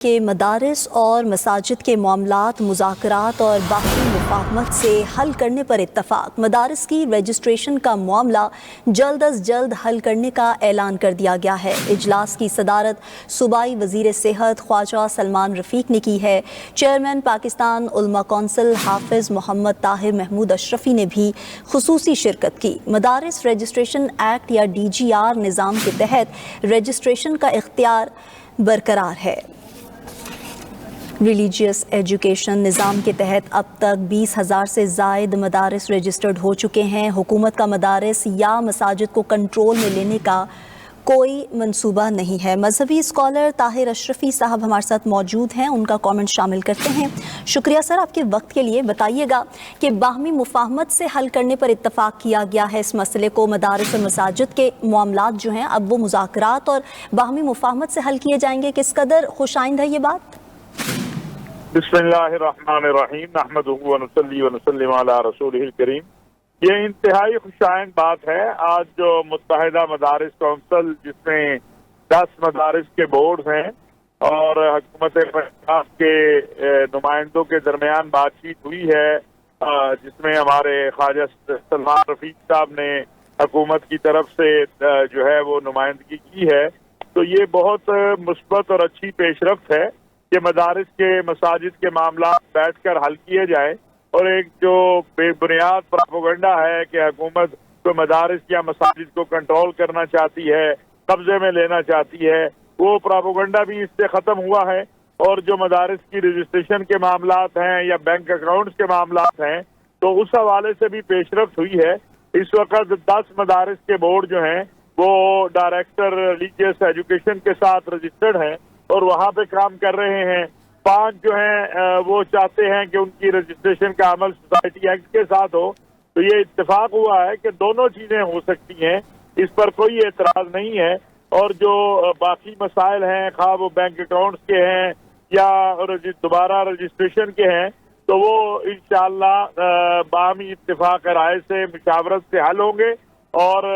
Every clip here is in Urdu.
کہ مدارس اور مساجد کے معاملات مذاکرات اور باہمی مفاہمت سے حل کرنے پر اتفاق۔ مدارس کی رجسٹریشن کا معاملہ جلد از جلد حل کرنے کا اعلان کر دیا گیا ہے۔ اجلاس کی صدارت صوبائی وزیر صحت خواجہ سلمان رفیق نے کی ہے۔ چیئرمین پاکستان علماء کونسل حافظ محمد طاہر محمود اشرفی نے بھی خصوصی شرکت کی۔ مدارس رجسٹریشن ایکٹ یا DGR نظام کے تحت رجسٹریشن کا اختیار برقرار ہے۔ ریلیجیس ایجوکیشن نظام کے تحت اب تک 20,000 سے زائد مدارس رجسٹرڈ ہو چکے ہیں۔ حکومت کا مدارس یا مساجد کو کنٹرول میں لینے کا کوئی منصوبہ نہیں ہے۔ مذہبی اسکالر طاہر اشرفی صاحب ہمارے ساتھ موجود ہیں، ان کا کامنٹ شامل کرتے ہیں۔ شکریہ سر آپ کے وقت کے لیے۔ بتائیے گا کہ باہمی مفاہمت سے حل کرنے پر اتفاق کیا گیا ہے اس مسئلے کو، مدارس اور مساجد کے معاملات جو ہیں اب وہ مذاکرات اور باہمی مفاہمت سے حل کیے جائیں گے، کس قدر خوش آئند ہے یہ بات؟ بسم اللہ الرحمن الرحیم، نحمدہ ونصلی ونسلم علی رسولہ الکریم۔ یہ انتہائی خوشائند بات ہے۔ آج جو متحدہ مدارس کونسل جس میں 10 مدارس کے بورڈ ہیں اور حکومت پنجاب کے نمائندوں کے درمیان بات چیت ہوئی ہے، جس میں ہمارے خواجہ سلمان رفیق صاحب نے حکومت کی طرف سے جو ہے وہ نمائندگی کی ہے، تو یہ بہت مثبت اور اچھی پیش رفت ہے کہ مدارس کے مساجد کے معاملات بیٹھ کر حل کیے جائیں، اور ایک جو بے بنیاد پراپوگنڈا ہے کہ حکومت کو مدارس یا مساجد کو کنٹرول کرنا چاہتی ہے، قبضے میں لینا چاہتی ہے، وہ پراپوگنڈا بھی اس سے ختم ہوا ہے۔ اور جو مدارس کی رجسٹریشن کے معاملات ہیں یا بینک اکاؤنٹس کے معاملات ہیں، تو اس حوالے سے بھی پیش رفت ہوئی ہے۔ اس وقت 10 مدارس کے بورڈ جو ہیں وہ ڈائریکٹر ریلیجیس ایجوکیشن کے ساتھ رجسٹرڈ ہیں اور وہاں پہ کام کر رہے ہیں۔ 5 جو ہیں وہ چاہتے ہیں کہ ان کی رجسٹریشن کا عمل سوسائٹی ایکٹ کے ساتھ ہو، تو یہ اتفاق ہوا ہے کہ دونوں چیزیں ہو سکتی ہیں، اس پر کوئی اعتراض نہیں ہے۔ اور جو باقی مسائل ہیں، خواہ وہ بینک اکاؤنٹس کے ہیں یا دوبارہ رجسٹریشن کے ہیں، تو وہ انشاءاللہ باہمی اتفاق رائے سے مشاورت سے حل ہوں گے، اور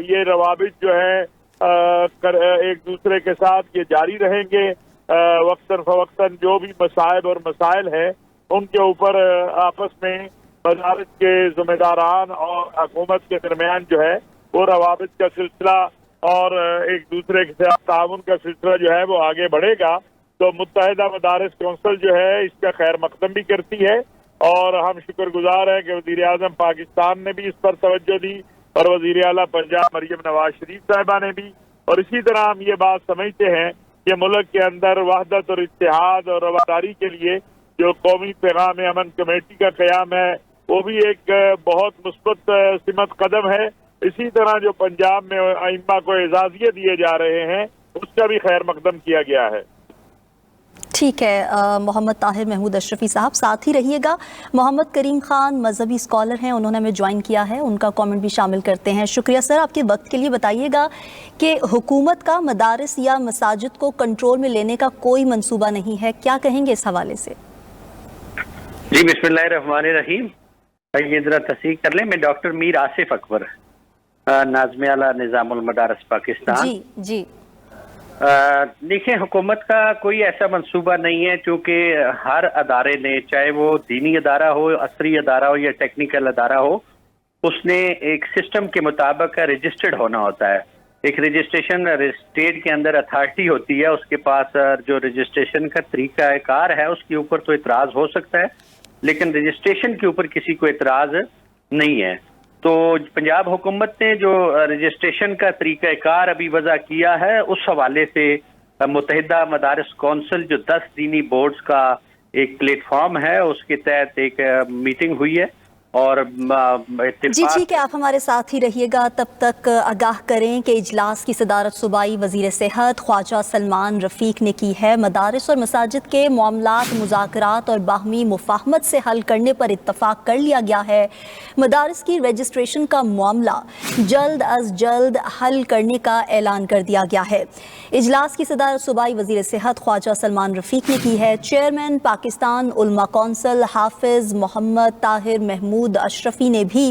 یہ روابط جو ہے ایک دوسرے کے ساتھ یہ جاری رہیں گے۔ وقتاً فوقتاً جو بھی مصائب اور مسائل ہیں ان کے اوپر آپس میں مدارس کے ذمہ داران اور حکومت کے درمیان جو ہے وہ روابط کا سلسلہ اور ایک دوسرے کے ساتھ تعاون کا سلسلہ جو ہے وہ آگے بڑھے گا۔ تو متحدہ مدارس کونسل جو ہے اس کا خیر مقدم بھی کرتی ہے، اور ہم شکر گزار ہیں کہ وزیر اعظم پاکستان نے بھی اس پر توجہ دی اور وزیر اعلیٰ پنجاب مریم نواز شریف صاحبہ نے بھی، اور اسی طرح ہم یہ بات سمجھتے ہیں کہ ملک کے اندر وحدت اور اتحاد اور رواداری کے لیے جو قومی پیغام امن کمیٹی کا قیام ہے وہ بھی ایک بہت مثبت سمت قدم ہے۔ اسی طرح جو پنجاب میں ائمہ کو اعزازیے دیے جا رہے ہیں اس کا بھی خیر مقدم کیا گیا ہے۔ ٹھیک ہے محمد طاہر محمود اشرفی صاحب، ساتھ ہی رہیے گا۔ محمد کریم خان مذہبی اسکالر ہیں، انہوں نے ہمیں جوائن کیا ہے، ان کا کامنٹ بھی شامل کرتے ہیں۔ شکریہ سر آپ کے وقت کے لیے۔ بتائیے گا کہ حکومت کا مدارس یا مساجد کو کنٹرول میں لینے کا کوئی منصوبہ نہیں ہے، کیا کہیں گے اس حوالے سے؟ جی بسم اللہ الرحمن الرحیم۔ یہ ذرا تصحیح کر لیں، میں ڈاکٹر میر آصف اکبر، ناظم اعلیٰ نظام المدارس پاکستان۔ جی دیکھیں، حکومت کا کوئی ایسا منصوبہ نہیں ہے، چونکہ ہر ادارے نے، چاہے وہ دینی ادارہ ہو، عصری ادارہ ہو یا ٹیکنیکل ادارہ ہو، اس نے ایک سسٹم کے مطابق رجسٹرڈ ہونا ہوتا ہے۔ ایک رجسٹریشن اسٹیٹ کے اندر اتھارٹی ہوتی ہے، اس کے پاس جو رجسٹریشن کا طریقہ کار ہے اس کے اوپر تو اعتراض ہو سکتا ہے، لیکن رجسٹریشن کے اوپر کسی کو اعتراض نہیں ہے۔ تو پنجاب حکومت نے جو رجسٹریشن کا طریقہ کار ابھی وضع کیا ہے، اس حوالے سے متحدہ مدارس کونسل جو 10 دینی بورڈز کا ایک پلیٹ فارم ہے، اس کے تحت ایک میٹنگ ہوئی ہے، اور جی ٹھیک ہے، آپ ہمارے ساتھ ہی رہیے گا۔ تب تک آگاہ کریں کہ اجلاس کی صدارت صوبائی وزیر صحت خواجہ سلمان رفیق نے کی ہے۔ مدارس اور مساجد کے معاملات مذاکرات اور باہمی مفاہمت سے حل کرنے پر اتفاق کر لیا گیا ہے۔ مدارس کی رجسٹریشن کا معاملہ جلد از جلد حل کرنے کا اعلان کر دیا گیا ہے۔ اجلاس کی صدارت صوبائی وزیر صحت خواجہ سلمان رفیق نے کی ہے۔ چیئرمین پاکستان علماء کونسل حافظ محمد طاہر محمود اشرفی نے بھی